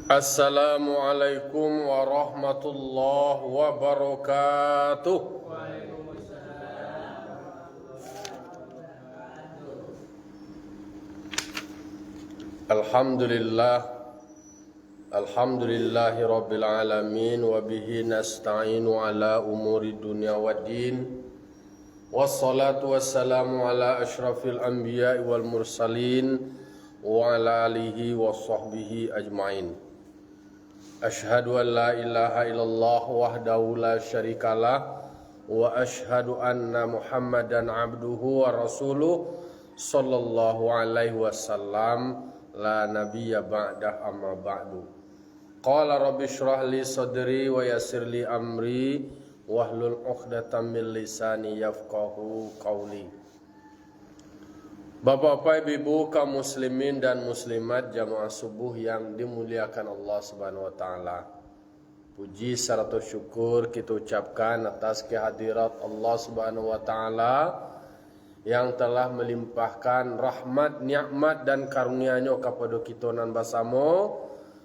Assalamualaikum warahmatullahi wabarakatuh. Alhamdulillahi rabbil alamin wa bihi nasta'inu ala umuri dunya waddin. Wassalatu wassalamu ala asyrafil anbiya'i wal mursalin wa ala alihi wa sahbihi ajma'in. Ashhadu an la ilaha illallah wahdahu la syarikalah wa ashhadu anna Muhammadan abduhu wa rasuluh sallallahu alaihi wasallam la nabiyya ba'dah amma ba'du. Qala rabbi shrah li sadri wa yassir li amri wahlul 'uqdatam min lisani yafqahu qawli. Bapak-bapak, ibu, kaum muslimin dan muslimat jamaah subuh yang dimuliakan Allah Subhanahu wa taala. Puji serta syukur kita ucapkan atas kehadirat Allah Subhanahu wa taala yang telah melimpahkan rahmat, nikmat dan karunia-Nya kepada kita nan bersama.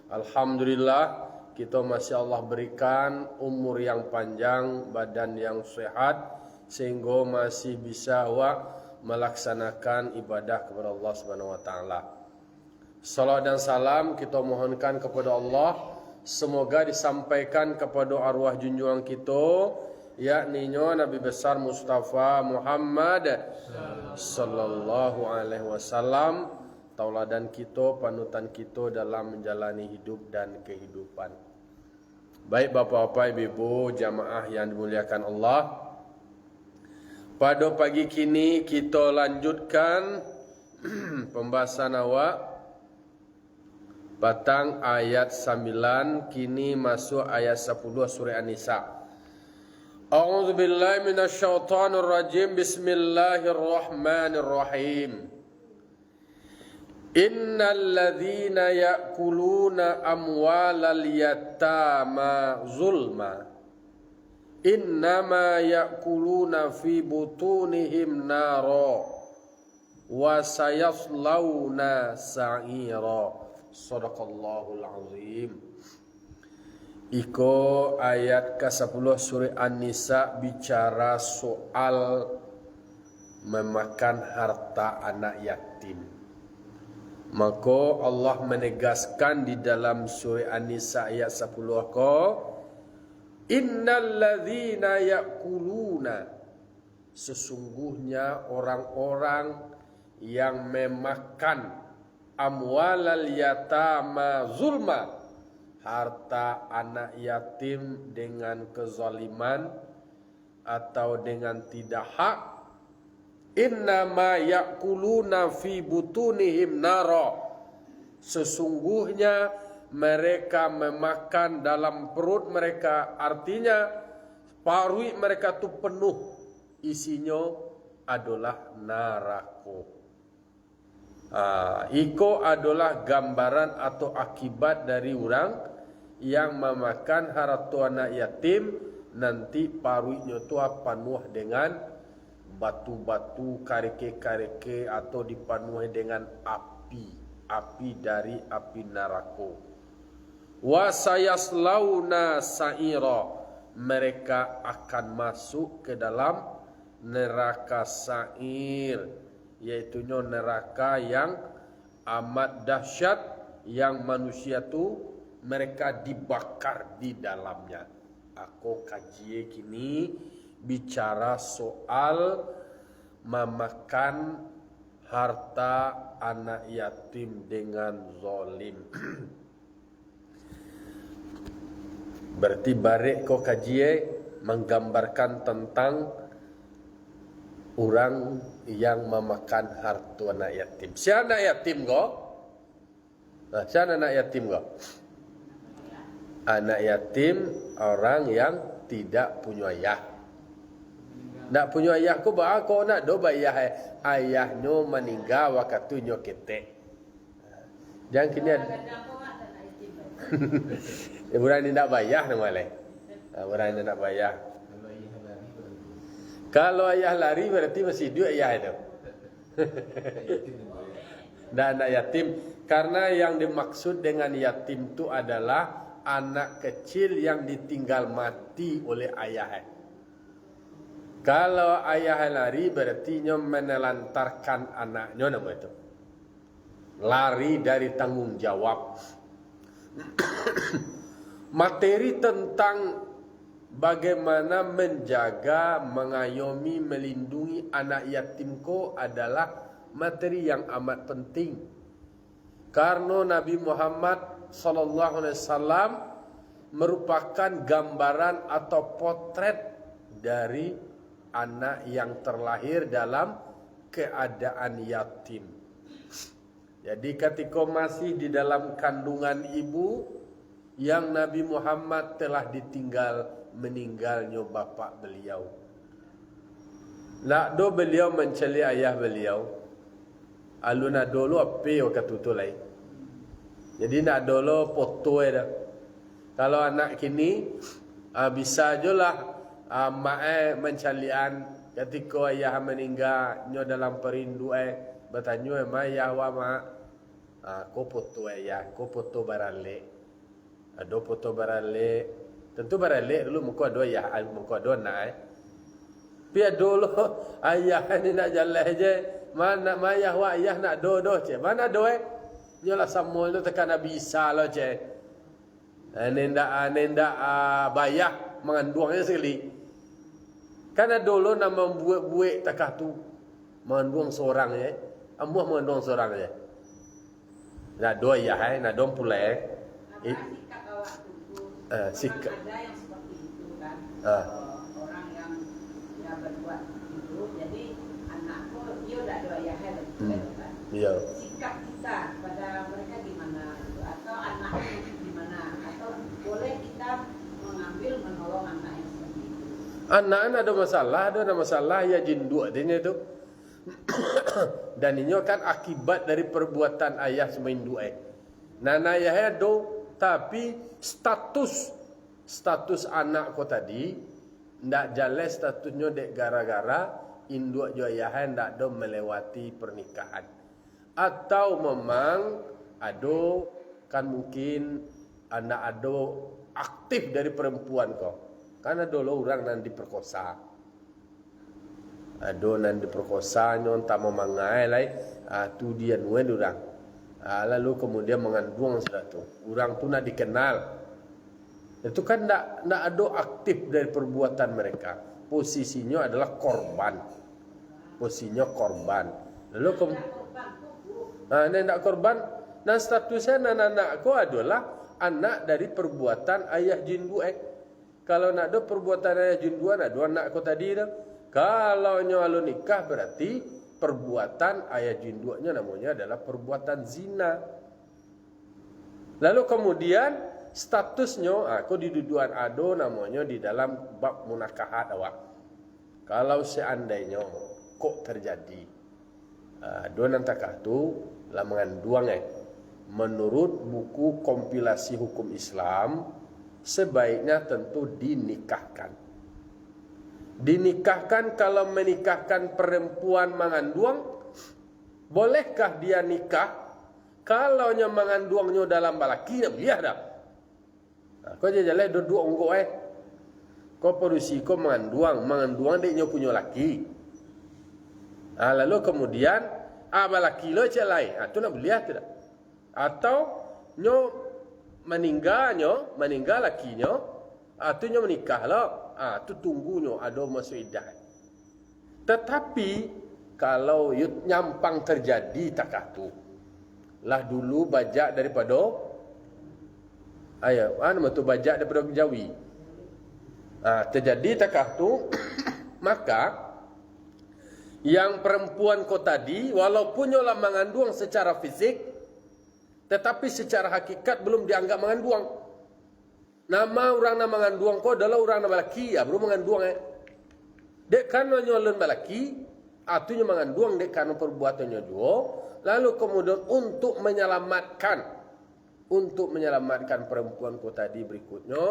Alhamdulillah kita masih Allah berikan umur yang panjang, badan yang sehat sehingga masih bisa melaksanakan ibadah kepada Allah Subhanahu wa taala. Salam dan salam kita mohonkan kepada Allah semoga disampaikan kepada arwah junjungan kita yakni Nabi besar Mustafa Muhammad sallallahu alaihi wasallam, tauladan kita, panutan kita dalam menjalani hidup dan kehidupan. Baik bapak-bapak, ibu, jamaah yang dimuliakan Allah, pada pagi kini kita lanjutkan pembahasan awak batang ayat 9 kini masuk ayat 10 surah An-Nisa. A'udzubillahi minasyaitonirrajim. Bismillahirrahmanirrahim. Innal ladzina ya'kuluna amwalal yatama zulma innama ya'kuluna fi butunihim nara wa sayaslawna sa'ira. Sadaqallahul azim. Iko ayat ke-10 surah An-Nisa bicara soal memakan harta anak yatim. Maka Allah menegaskan di dalam surah An-Nisa ayat 10 ko, innal ladzina ya'kuluna, sesungguhnya orang-orang yang memakan amwalal yatama zulma, harta anak yatim dengan kezaliman atau dengan tidak hak, innama ya'kuluna fi butunihim nara, sesungguhnya mereka memakan dalam perut mereka, artinya parui mereka tu penuh, isinya adalah neraka. Iko adalah gambaran atau akibat dari orang yang memakan harta anak yatim, nanti paruinya tu penuh dengan batu-batu, karike-karike, atau dipenuhi dengan api dari api neraka. Wa sayaslawna sa'ira, mereka akan masuk ke dalam neraka sa'ir, yaitu neraka yang amat dahsyat, yang manusia tu mereka dibakar di dalamnya. Aku kaji kini bicara soal memakan harta anak yatim dengan zalim. Berarti barek ko kaji menggambarkan tentang orang yang memakan harta anak yatim. Siapa anak yatim go? Siapa anak yatim go? Anak yatim orang yang tidak punya ayah. Nak punya ayah ko ba ko nak do ba ayahnya meninggal waktunya ketek. Jangan kini berani nak bayar nama le. Berani nak bayar. Kalau ayah lari berarti masih hidup ayah itu. Dan anak yatim, karena yang dimaksud dengan yatim itu adalah anak kecil yang ditinggal mati oleh ayahnya. Kalau ayah lari berarti nyo menelantarkan anaknya, nama itu lari dari tanggung jawab. Materi tentang bagaimana menjaga, mengayomi, melindungi anak yatim ko adalah materi yang amat penting. Karena Nabi Muhammad SAW merupakan gambaran atau potret dari anak yang terlahir dalam keadaan yatim. Jadi ketika masih di dalam kandungan ibu, yang Nabi Muhammad telah ditinggal meninggalnya bapak beliau. Nak do beliau menceli ayah beliau. Aluna dolo apa yo katutulai. Jadi nak dolo foto dah. Kalau anak kini bisa ajalah mak mencalian ketika ayah meninggal nyo dalam perindu bertanya ayah wa mak ko foto ayah, ko foto barale. Ado foto barale. Tentu barale dulu muka do ayah, muka do nak Pia dulu ayah ni nak jalan je. Mana mayah wa ayah nak do je. Mana do nyola samul tu tekan bisa lo je. Nenda bayah menganduangnya sekali. Karena dulu nak membuat takah tu menganduang seorang je. Amuah menganduang seorang je. Nak do ayah nak do pula sikap awak tu. Sikap. Ada yang seperti itu kan. Orang yang berbuat itu, jadi anakku dia udah doa ya kan. Iya. Sikap kita pada mereka gimana? Atau anaknya gimana? Atau boleh kita mengambil menolong anak yang seperti itu? Anak ada masalah ya jindu adanya itu. Dan ini kan akibat dari perbuatan ayah semain dua. Nana ayah do, tapi status anak ko tadi ndak jelas statusnya dek gara-gara induk jo ayah ndak do melewati pernikahan. Atau memang ado kan mungkin anak ado aktif dari perempuan ko. Karena dulu orang nan diperkosa. Ado nan diperkosa nyon tak memangai lai tu dia nuen orang. Lalu kemudian mengandung sudah tu. Orang tu nak dikenal. Itu kan nak ada aktif dari perbuatan mereka. Posisinya adalah korban. Posisinya korban. Lalu nak korban. Dan statusnya anak-anakku adalah anak dari perbuatan ayah jindu. Kalau nak ada perbuatan ayah jindu, ada anakku tadi dah. Kalau nyalu nikah berarti perbuatan ayah jindunya namanya adalah perbuatan zina. Lalu kemudian statusnya aku di duduan ado namanya di dalam bab munakahat awak. Kalau seandainya kok terjadi ado nantakah tu lah mengandung menurut buku kompilasi hukum Islam sebaiknya tentu dinikahkan. Dinikahkan kalau menikahkan perempuan mengandung, bolehkah dia nikah? Kalau nya mengandungnya dalam balaki, nak biar dah. Kau jalan dua ongko Kau perusi kau mengandung dia nya punya laki. Lalu kemudian balaki lo celai, tu nak beliah tidak? Atau nyo meninggal lakinya, tu nyo menikah lo. Tu tunggunya ada masuk iddah. Tetapi kalau nyampang terjadi takah tu lah dulu bajak daripada tu bajak daripada kejawi. Terjadi takah tu maka yang perempuan ko tadi walaupun nyolah mengandung secara fisik tetapi secara hakikat belum dianggap mengandung. Nama orang nama mengandung ko adalah orang nama laki belum mengandung dek karena nyolon balaki atunya mengandung dek karena perbuatannya dua. Lalu kemudian untuk menyelamatkan perempuan ko tadi berikutnya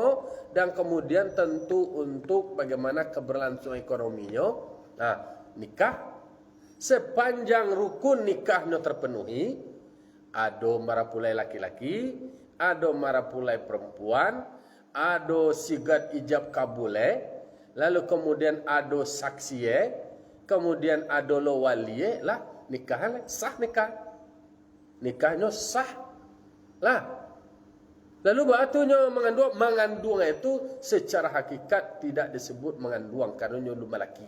dan kemudian tentu untuk bagaimana keberlangsungan ekonominya. Nikah sepanjang rukun nikahnya terpenuhi Ado marapulai laki-laki, ado marapulai perempuan, ado sigat ijab kabule, lalu kemudian ado saksiye, kemudian ado lo waliye, lah nikah sah nikah. Nikahnya sah. Lah. Lalu batunya mengandung itu secara hakikat tidak disebut mengandung karena nyo malaki.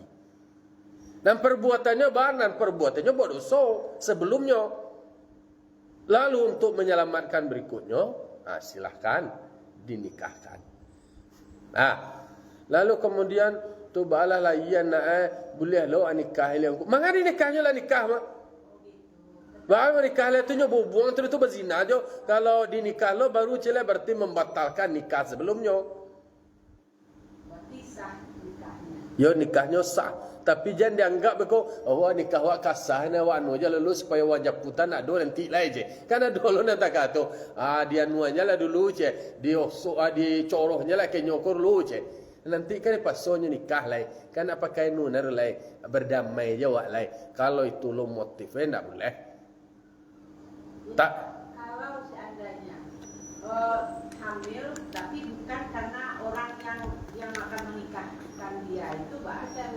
Dan perbuatannya banan, perbuatannya berdosa sebelumnya. Lalu untuk menyelamatkan berikutnya, silahkan dinikahkan. Nah, lalu kemudian tu balah layan boleh lo nikah yang mangani nikahnya lah nikah mah. Bahawa nikah itu nyo buang tu berzina jo. Kalau dinikah lo baru cile berarti membatalkan nikah sebelumnya. Berarti sah nikahnya. Yo nikahnya sah. Tapi jangan dianggap beko nikah wak kasah na wak anu aja lalu supaya wajib putan nak do nanti lah je. Karena dulu nak tak kata dia nuanya lah dulu je. Dicorohnya lah ke nyokor lu je. Nanti kan pasonya nikah lah. Kan apa pakai nunar lah berdamai je wak lah. Kalau itu lo motifnya tak boleh. Tak. Kalau seandainya hamil tapi bukan karena orang yang akan menikahkan dia itu bahasa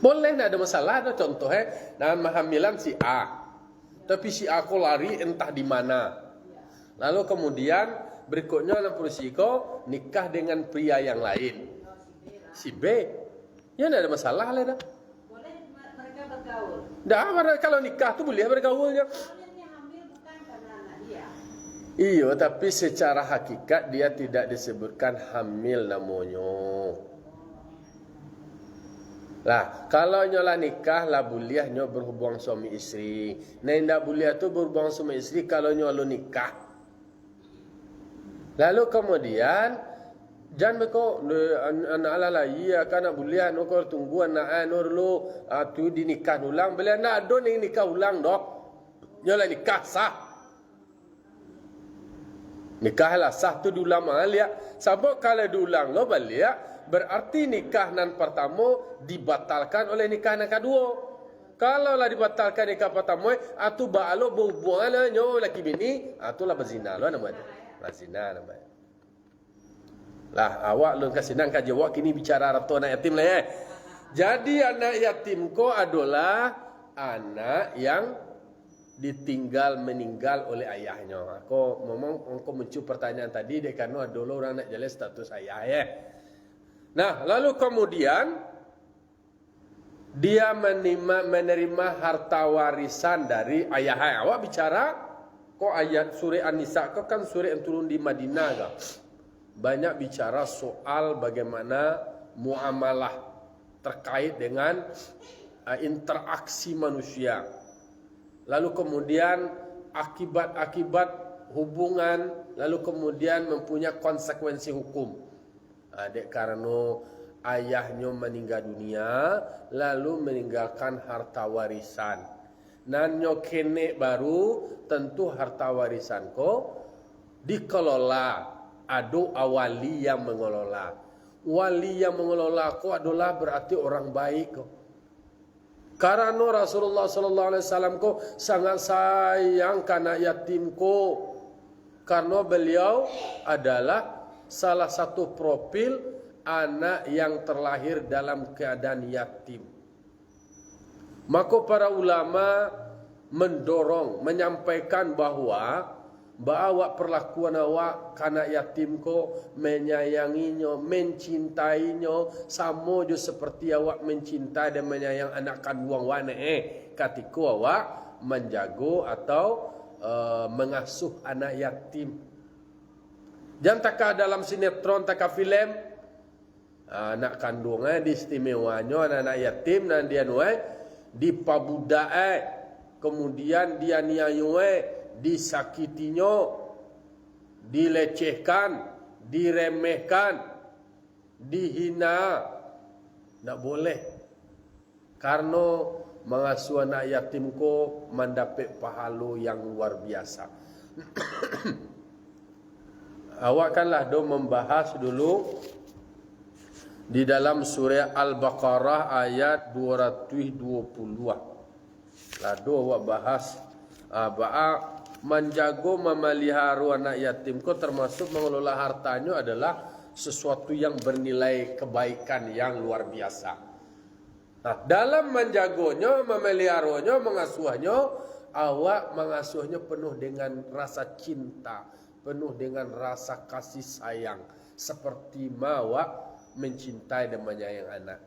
boleh, tidak ada masalah. Ada contohnya dalam hamilan si A, tapi si A kok lari entah di mana. Lalu kemudian berikutnya dalam persiko nikah dengan pria yang lain. Si B, ya tidak ada masalah lah. Boleh mereka bergaul. Dah, kalau nikah tu boleh bergaulnya. Iya, tapi secara hakikat dia tidak disebutkan hamil namanya. Lah, kalau nyola nikah lah boleh nyo berhubung suami istri. Nah, tidak boleh tu berhubung suami istri kalau nyola nikah. Lalu kemudian jangan beko anak ala iya kan nak boleh no kau tunggu anak no dulu tu dinikah ulang. Boleh nak do nikah ulang doh. Nyola nikah sah. Nikah lah sah tu diulang malia. Sebab kalau diulang lo balik berarti nikah nan pertama dibatalkan oleh nikah nan kedua. Kalau lah dibatalkan nikah pertama, atu baalo berhubungan nyo laki bini, atulah berzina lo namanya. Berzina namanya. Lah awak lu kasih nang kaji awak kini bicara ratu anak yatim lah . Jadi anak yatim ko adalah anak yang ditinggal meninggal oleh ayahnya. Aku ngomong muncul pertanyaan tadi dek karena dulu orang nak jelas status ayah ya. Nah, lalu kemudian dia menerima harta warisan dari ayahnya. Awak bicara kok ayat surah An-Nisa kok kan surah yang turun di Madinah kah? Banyak bicara soal bagaimana muamalah terkait dengan interaksi manusia. Lalu kemudian akibat-akibat hubungan, lalu kemudian mempunyai konsekuensi hukum. Dek karena ayahnya meninggal dunia, lalu meninggalkan harta warisan. Nanyo kene baru tentu harta warisan ko dikelola. Ado awali yang mengelola. Wali yang mengelola ko adalah berarti orang baik ko. Karena Rasulullah sallallahu alaihi wasallam ko sangat sayang kana yatim ko. Karena beliau adalah salah satu profil anak yang terlahir dalam keadaan yatim. Maka para ulama mendorong, menyampaikan bahwa perlakuan awak kanak yatim ko menyayanginya, mencintainya sama je seperti awak mencintai dan menyayang anak kandung awak ketika awak menjaga atau mengasuh anak yatim. Jangan takah dalam sinetron, takah filem anak kandungnya diistimewanya anak yatim dan dia dipabudak kemudian dia niayue disakitinya, dilecehkan, diremehkan, dihina. Tak boleh. Karena mengasuh anak yatim ko mendapat pahala yang luar biasa. Awak kanlah do membahas dulu di dalam surah Al-Baqarah ayat 220. Lah do awak bahas menjago memelihara anak yatim ko termasuk mengelola hartanya adalah sesuatu yang bernilai kebaikan yang luar biasa. Nah, dalam menjagonya, memeliharanya, mengasuhnya, awak mengasuhnya penuh dengan rasa cinta, penuh dengan rasa kasih sayang, seperti awak mencintai dan menyayangi anak.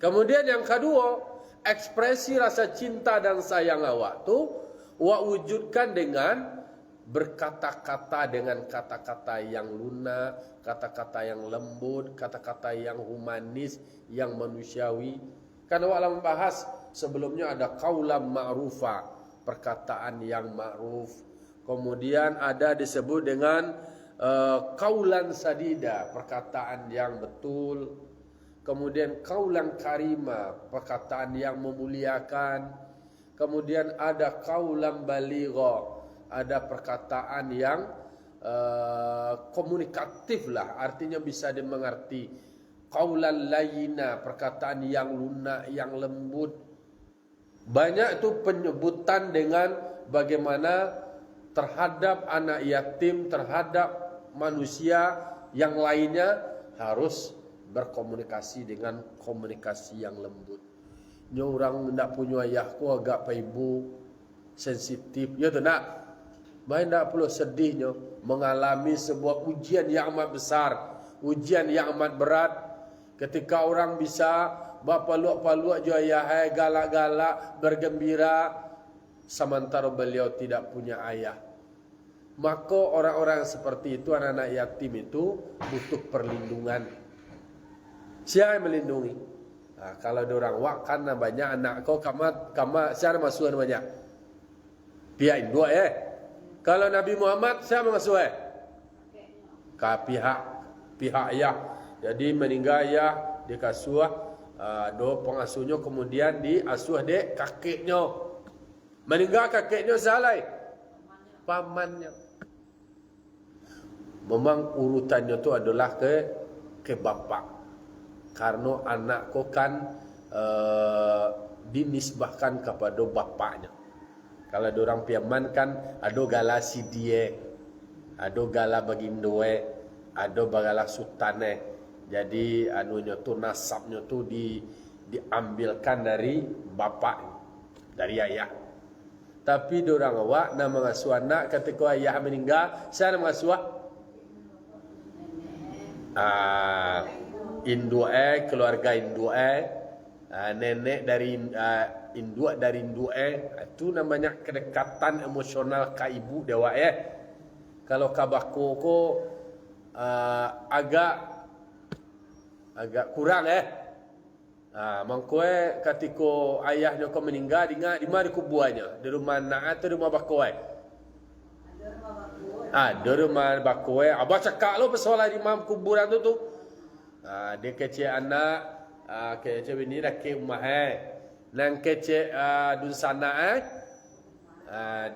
Kemudian yang kedua, ekspresi rasa cinta dan sayang awak tu awak wujudkan dengan berkata-kata dengan kata-kata yang lunak, kata-kata yang lembut, kata-kata yang humanis, yang manusiawi. Karena awak membahas sebelumnya ada qaulan ma'rufa, perkataan yang ma'ruf. Kemudian ada disebut dengan qaulan sadida, perkataan yang betul. Kemudian qaulan karima, perkataan yang memuliakan. Kemudian ada qaulan baligha, ada perkataan yang komunikatif lah, artinya bisa dimengerti. Qaulan layyina, perkataan yang lunak, yang lembut. Banyak itu penyebutan dengan bagaimana terhadap anak yatim, terhadap manusia yang lainnya harus berkomunikasi dengan komunikasi yang lembut. Nya orang tidak punya ayahku agak paibu, sensitif, ya tu nak. Baik tidak perlu sedihnya mengalami sebuah ujian yang amat besar, ujian yang amat berat. Ketika orang bisa berpaluk-paluk je ayah, galak-galak, bergembira, sementara beliau tidak punya ayah. Maka orang-orang seperti itu, anak-anak yatim itu butuh perlindungan. Siapa yang melindungi? Nah, kalau ada orang wak kan banyak anak kau kama siapa masuk banyak? Pihak Indo Kalau Nabi Muhammad siapa masuk pihak ayah. Jadi meninggal ayah dikasuh do pengasuhnya, kemudian diasuh dek kakeknya. Meninggal kakeknya salai pamannya. Memang urutannya itu adalah ke bapak. Karena anak ko kan dinisbahkan kepada bapaknya. Kalau ada orang piaman kan ada gala si dia, ada gala bagindoe, ada bagala sultane. Jadi anunya tu nasabnya tu diambilkan dari bapak, dari ayah. Tapi dorang awak nak mengasuh anak ketika ayah meninggal, saya nak mengasuh indue, keluarga indue, nenek dari induk dari indue, itu namanya kedekatan emosional ka ibu dewa Kalau kabako ko agak kurang mangkoe ketika ayahnya ko meninggal di mana kuburannya, di rumah anak atau di rumah bakoe? Di rumah bakoe. Abah cakap lo persoalan imam kuburan tu. Dia kecil anak, kecil bini dah ke rumah nang kecil dun sana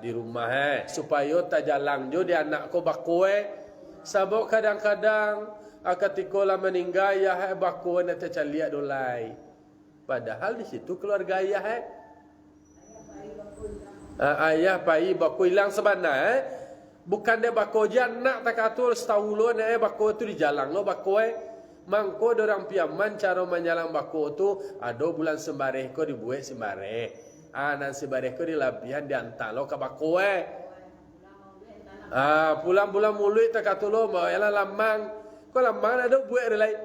di rumah supaya tak jalan jo dia anak ko bakoe. Sebab kadang-kadang ketika lah meninggal ya bakoe nak tercaliak dolai. Padahal di situ keluarga ayah ayah pai bako hilang sebenarnya bukan dia bako je anak tak atur setahun bako tu di jalan lo bako mangko dorang piaman cara menjalang bako tu ada bulan sembareh ko dibuat sembareh nan sembareh ko di labihan diantar lo ke bako pulang bulan mulut tak atur lo mau ialah lamang ko lamang ada buat relai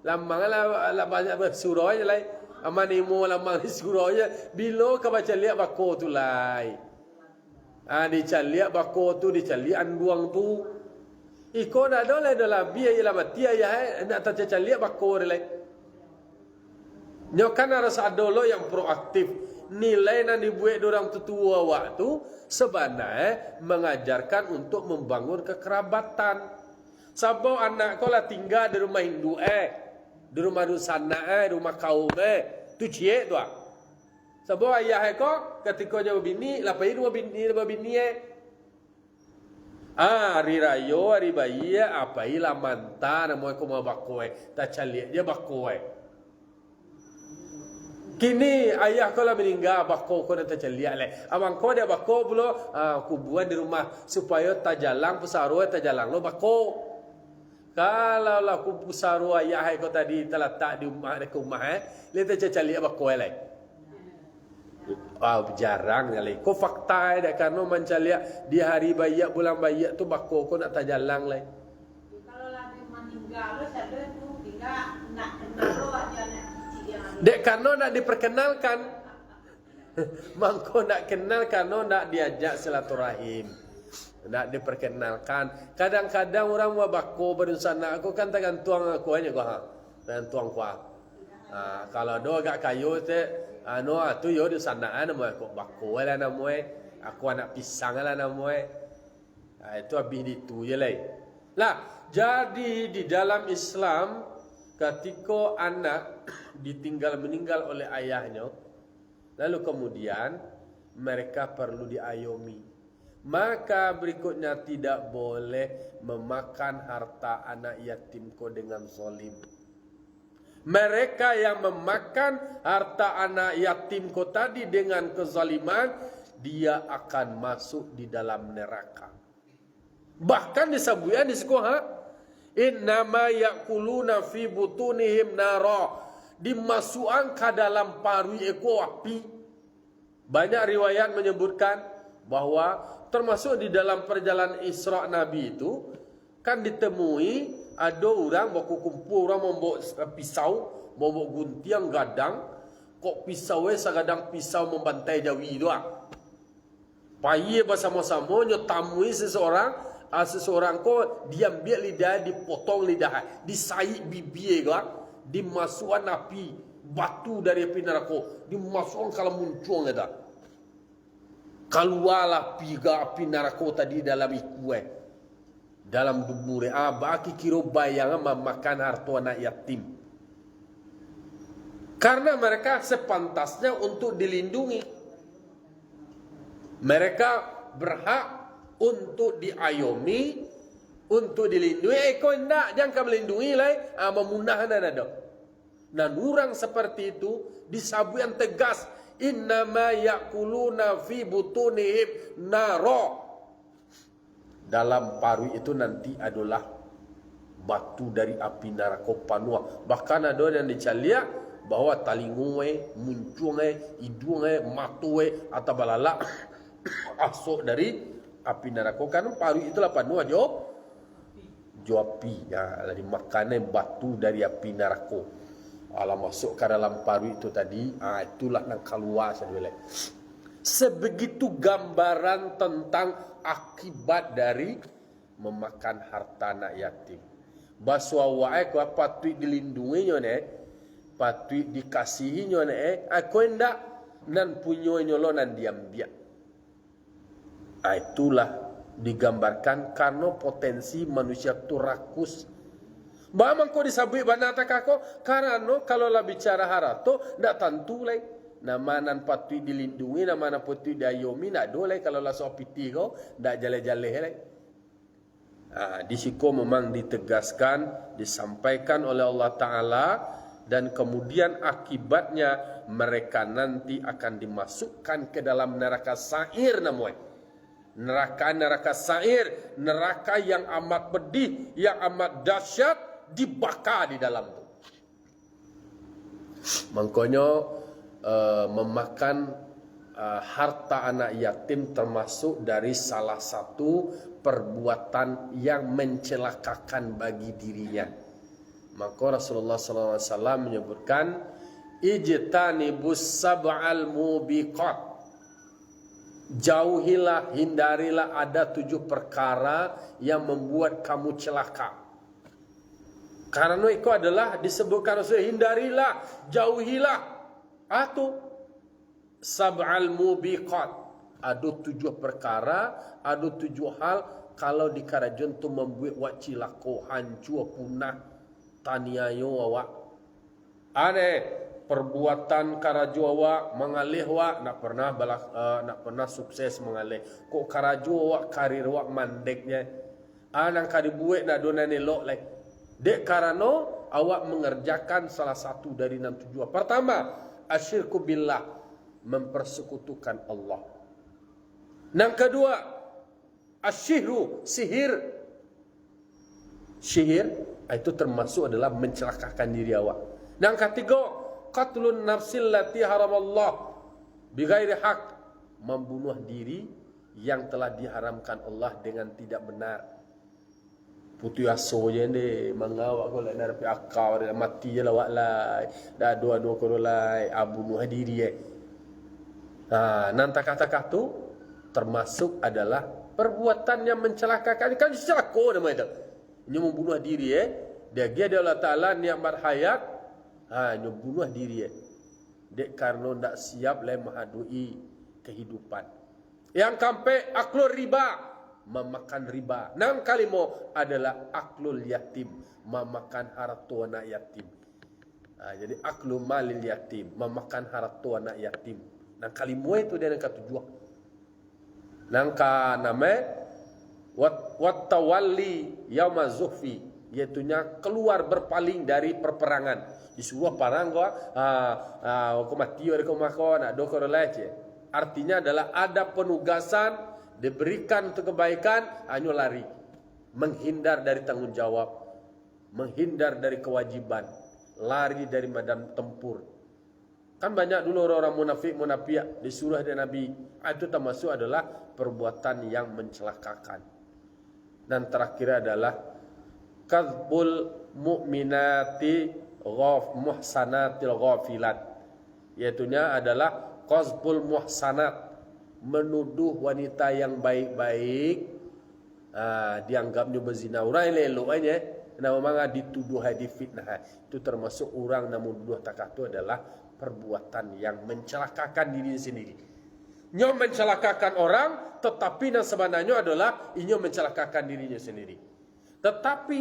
lamang lah banyak bersurau je lai amanimu lamang di suraunya bilo ka baca lihat bako tu lai dicaliak bako tu dicaliak anduang tu iko dah ada lah biaya ialah mati ayah nak tak caliak bako lai nyokan harus ada lo yang proaktif nilai nan dibuat orang tetua waktu sebenarnya mengajarkan untuk membangun kekerabatan. Sebab anak kau lah tinggal di rumah Hindu di rumah dusana rumah kaum tu cie tu sebab ayah kau ketika dia berbini lapai rumah bini hari raya hari bayi apa ilah mantan mau ko mau bakoe tak caliak dia bakoe Kini ayah kau lah meninggal, bako kau nak tercelia leh. Abang kau dia bako pula, kuburan di rumah supaya tajalang pesaru tajalang lo bako. Kalau lah pesaru ayah kau tadi terletak di rumah dekat rumah le tercelia bako leh. Jarang kali. Kau fakta dah karena mencelia di hari bayak bulan bayak tu bako kau nak tajalang leh. Kalau lah dia meninggal, ada tu tinggal nak kenal lo aja nak. Dek karena nak diperkenalkan. Mangko nak kenal karena nak diajak silaturahim. Nak diperkenalkan. Kadang-kadang orang mau bako berusaha aku kan tangan tuang aku aja kau ha. Tangan tuang kau. Kalau do agak kayu te tu yo di sana nama aku bako lah nama aku anak pisang lah nama itu habis itu je lah. Lah, jadi di dalam Islam ketika anak ditinggal meninggal oleh ayahnya, lalu kemudian mereka perlu diayomi. Maka berikutnya tidak boleh memakan harta anak yatim ko dengan zalim. Mereka yang memakan harta anak yatim ko tadi dengan kezaliman, dia akan masuk di dalam neraka. Bahkan disebutkan di sekolah, innama yakuluna fi butunihim nara, dimasukkan ke dalam paru eko api. Banyak riwayat menyebutkan bahwa termasuk di dalam perjalanan Isra Nabi itu kan ditemui ada orang baku kumpul orang membawa pisau, membawa guntiang gadang, kok pisau sagadang pisau membantai jawi doang. Paye bersama-sama nyotamui seseorang ko diambil lidah, dipotong lidah, disaik bibir ko, dimasukkan api batu dari api neraka, dimasukkan kalau muncul ada. Keluarlah api neraka tadi dalam iku dalam dubur. Baki kira bayangan memakan harta anak yatim. Karena mereka sepantasnya untuk dilindungi. Mereka berhak untuk diayomi, untuk dilindungi. Kau tidak, jangan melindungi lah, memunahkan ada. Dan orang seperti itu disabui yang tegas, innama yakuluna fi butunihim naro. Dalam paru itu nanti adalah batu dari api neraka panua. Bahkan ada yang dicalia bahwa talingue, muncunge, hidunge, matue atau balala asuk dari api neraka. Karena paru itulah panua jo api. Ya, dimakannya batu dari api neraka. Alam masuk ke dalam paru itu tadi, itulah yang keluar sahaja. Sebegitu gambaran tentang akibat dari memakan harta anak yatim. Baswa wae ko patut dilindungi ne, patut dikasihi ne, aku hendak nan punyo nyolo nan diambil. Itulah digambarkan karena potensi manusia tu rakus. Bagaimana kau disabui banata kako? Karena kalau lah bicara harato, ndak tentu lagi. Nama nan patut dilindungi, nama nan patut diayomi, ndak boleh kalau lah soal piti kau, ndak jale-jale lagi. Di situ memang ditegaskan, disampaikan oleh Allah Ta'ala, dan kemudian akibatnya mereka nanti akan dimasukkan ke dalam neraka sa'ir namanya. Neraka sa'ir, neraka yang amat pedih, yang amat dahsyat, dibakar di dalam itu. Makanya memakan harta anak yatim termasuk dari salah satu perbuatan yang mencelakakan bagi dirinya. Maka Rasulullah SAW menyebutkan, ijtanibus sab'al mubiqat. Jauhilah, hindarilah ada 7 perkara yang membuat kamu celaka. Karena itu adalah disebutkan Rasul, hindarilah, jauhilah. Atau sab'al mubiqat. Ada 7 perkara, ada 7 hal kalau dikarajon tu membuat wak cilako, hancur, punah, taniayo awak. Aneh, perbuatan karajo awak mengalih awak nak pernah sukses mengalih. Kok karajo awak karir awak mandeknya. Nang kadibuat nak dona nelok lagi. Dek karena awak mengerjakan salah satu dari 6 tujuan. Pertama, asyirku billah, mempersekutukan Allah. Yang kedua, asyihru, sihir. Sihir itu termasuk adalah mencelakakan diri awak. Yang ketiga, qatlun nafsil lati haramallah bighairi haq, membunuh diri yang telah diharamkan Allah dengan tidak benar. Putu aso je ni mangawak ko la dar pi akau dia mati je lawak lai. Dah dua-dua ko lai bunuh diri nan kata-kata tu termasuk adalah perbuatan yang mencelakakan. Kan celaka nama itu. Nyo membunuh diri dia Allah Taala ni'mat hayat nyo bunuh diri dek karena ndak siap lai menghadui kehidupan. Yang kampe aklul riba, memakan riba. Yang kalimo adalah aklul yatim, memakan harta anak yatim. Jadi aklu malil yatim, memakan harta anak yatim. Yang kalimo itu dia yang ketujuh. Yang nama wat tawalli yauma zuhfi, iaitunya keluar berpaling dari perperangan. Disuruh parang ko ko mati ore ko makon do ko lece. Artinya adalah ada penugasan diberikan untuk kebaikan, hanya lari, menghindar dari tanggung jawab, menghindar dari kewajiban, lari dari medan tempur. Kan banyak dulu orang-orang munafik disuruh dari Nabi, itu termasuk adalah perbuatan yang mencelakakan. Dan terakhir adalah kadzbul mu'minati muhsanatil ghafilat, yaitunya adalah qazbul muhsanat, menuduh wanita yang baik-baik dianggapnya berzina. Orang yang elok aja nama dituduh di fitnah. Itu termasuk orang yang menuduh takatu adalah perbuatan yang mencelakakan diri sendiri. Nyo mencelakakan orang, tetapi yang sebenarnya adalah inyo mencelakakan dirinya sendiri. Tetapi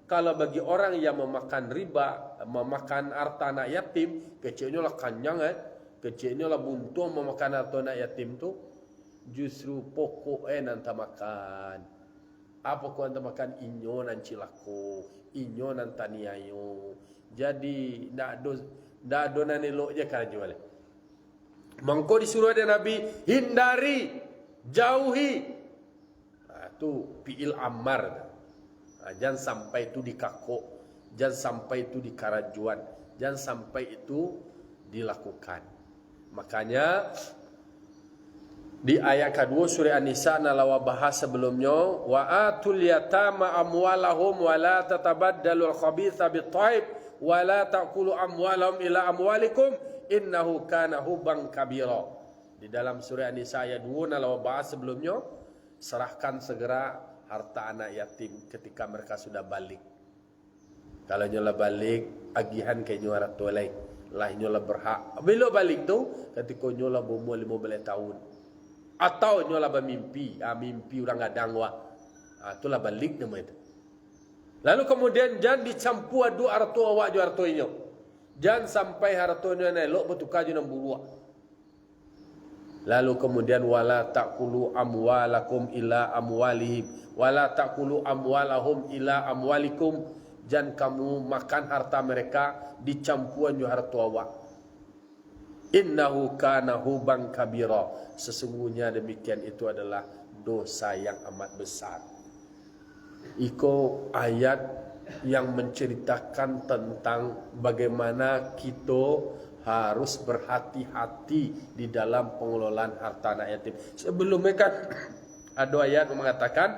kalau bagi orang yang memakan riba, memakan harta anak yatim, kecilnya lah kanyang kecilnya lah buntung memakan harta anak yatim tu, justru pokoknya nanti makan. Apa kau nanti makan inyo nan cilako, inyo nan taniayo. Jadi ndak do nan elok je kan jual. Mangko disuruh ada Nabi hindari, jauhi. Tu fi'il ammar. Jangan sampai itu dikakok, jangan sampai itu dikarajuan, jangan sampai itu dilakukan. Makanya di ayat kedua surah An-Nisa nalawa bahas sebelumnya, wa atul yatama amwalahum wa la tatabaddalul khabitha bit-thayyib wa la ta'kulu amwalahum ila amwalikum innahu kana huban kabira. Di dalam surah An-Nisa ayat 2 nalawa bahas sebelumnya, serahkan segera harta anak yatim ketika mereka sudah balik. Kalau nyola balik, agihan ke nyola tolek, lah nyola berhak. Bila balik tu, ketika nyola berumur 15 tahun. Atau nyola bermimpi, mimpi orang gadang wah. Itulah balik nama itu. Lalu kemudian jangan dicampur adu harta awak jo harta inyo. Jangan sampai harta inyo elok bertukar jo nang buruak. Lalu kemudian wala taqulu amwalakum ila amwalihim wala taqulu amwalahum ila amwalikum, jangan kamu makan harta mereka dicampuran jo harta awak. Innahu kana huban kabira, sesungguhnya demikian itu adalah dosa yang amat besar. Iko ayat yang menceritakan tentang bagaimana kita harus berhati-hati di dalam pengelolaan harta anak yatim. Sebelumnya kan ada ayat yang mengatakan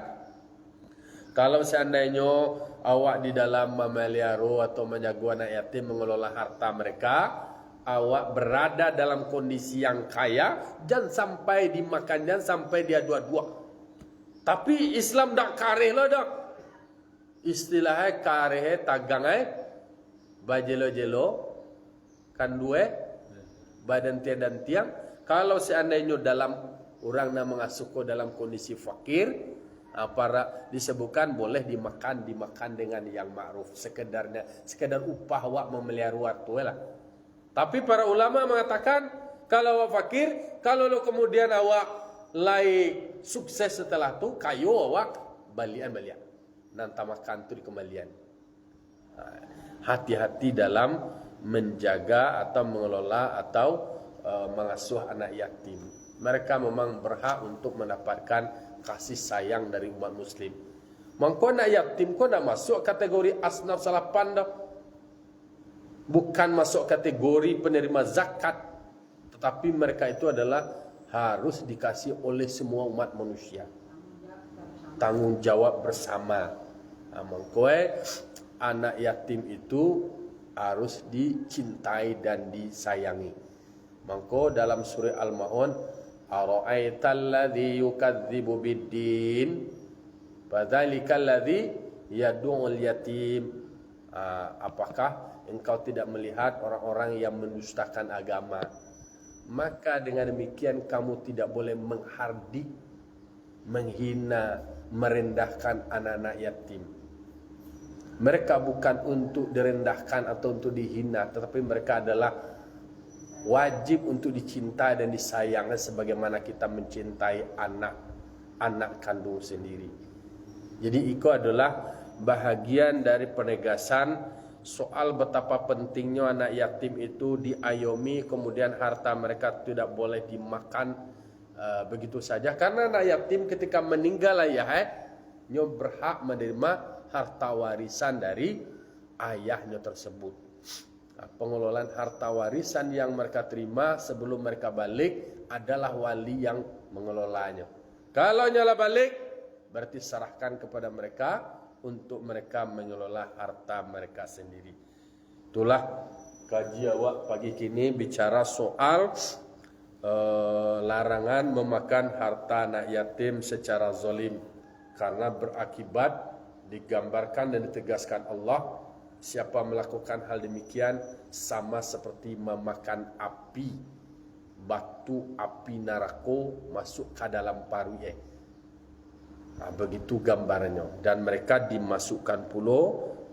kalau seandainya awak di dalam memelihara atau menjaga anak yatim, mengelola harta mereka, awak berada dalam kondisi yang kaya, jangan sampai dimakan, jangan sampai dia dua-dua. Tapi Islam dak kareh lah dak. Istilahnya kareh tagang bajelo-jelo kan dua badan tiang dan tiang. Kalau seandainya dalam orang yang mengasuh dalam kondisi fakir, para disebutkan boleh dimakan dengan yang ma'ruf, sekedar upah awak memelihara wartu lah. Tapi para ulama mengatakan kalau awak fakir, kalau lo kemudian awak lai sukses setelah tu, kayo awak balian nanti makan tu di kembalian. Hati-hati menjaga atau mengelola atau mengasuh anak yatim. Mereka memang berhak untuk mendapatkan kasih sayang dari umat muslim. Mangko anak yatim kau nak masuk kategori asnaf salapan dah. Bukan masuk kategori penerima zakat, tetapi mereka itu adalah harus dikasih oleh semua umat manusia. Tanggung jawab bersama. Mangko anak yatim itu harus dicintai dan disayangi. Mangko dalam surah Al-Maun, ara'aital ladzi yukadzibu biddin fadzalikal ladzi yad'ul yatim. Apakah engkau tidak melihat orang-orang yang mendustakan agama? Maka dengan demikian kamu tidak boleh menghardik, menghina, merendahkan anak-anak yatim. Mereka bukan untuk direndahkan atau untuk dihina, tetapi mereka adalah wajib untuk dicintai dan disayang sebagaimana kita mencintai anak kandung sendiri. Jadi itu adalah bahagian dari penegasan soal betapa pentingnya anak yatim itu diayomi, kemudian harta mereka tidak boleh dimakan begitu saja. Karena anak yatim ketika meninggal ayahnya berhak menerima harta warisan dari ayahnya tersebut. Pengelolaan harta warisan yang mereka terima sebelum mereka balik adalah wali yang mengelolanya. Kalau nyala balik, berarti serahkan kepada mereka untuk mereka mengelola harta mereka sendiri. Itulah kaji awak pagi kini bicara soal larangan memakan harta anak yatim secara zalim, karena berakibat digambarkan dan ditegaskan Allah, siapa melakukan hal demikian sama seperti memakan api, batu api neraka masuk ke dalam paru. Begitu gambarnya. Dan mereka dimasukkan pula,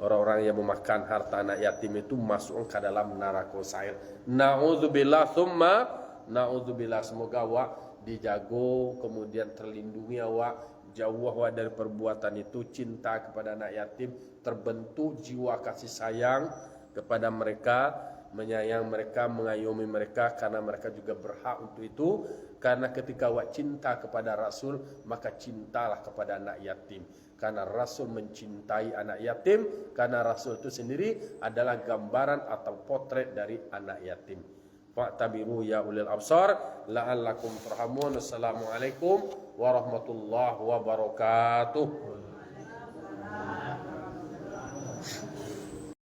orang-orang yang memakan harta anak yatim itu masuk ke dalam neraka sa'ir. Na'udzubillah thumma na'udzubillah. Semoga awak dijago, kemudian terlindungi awak, jauh awak dari perbuatan itu, cinta kepada anak yatim, terbentuk jiwa kasih sayang kepada mereka, menyayang mereka, mengayomi mereka, karena mereka juga berhak untuk itu. Karena ketika awak cinta kepada Rasul, maka cintalah kepada anak yatim. Karena Rasul mencintai anak yatim, karena Rasul itu sendiri adalah gambaran atau potret dari anak yatim. Fa'tabiru ya ulil absar la'allakum turhamun. Assalamualaikum warahmatullahi wabarakatuh.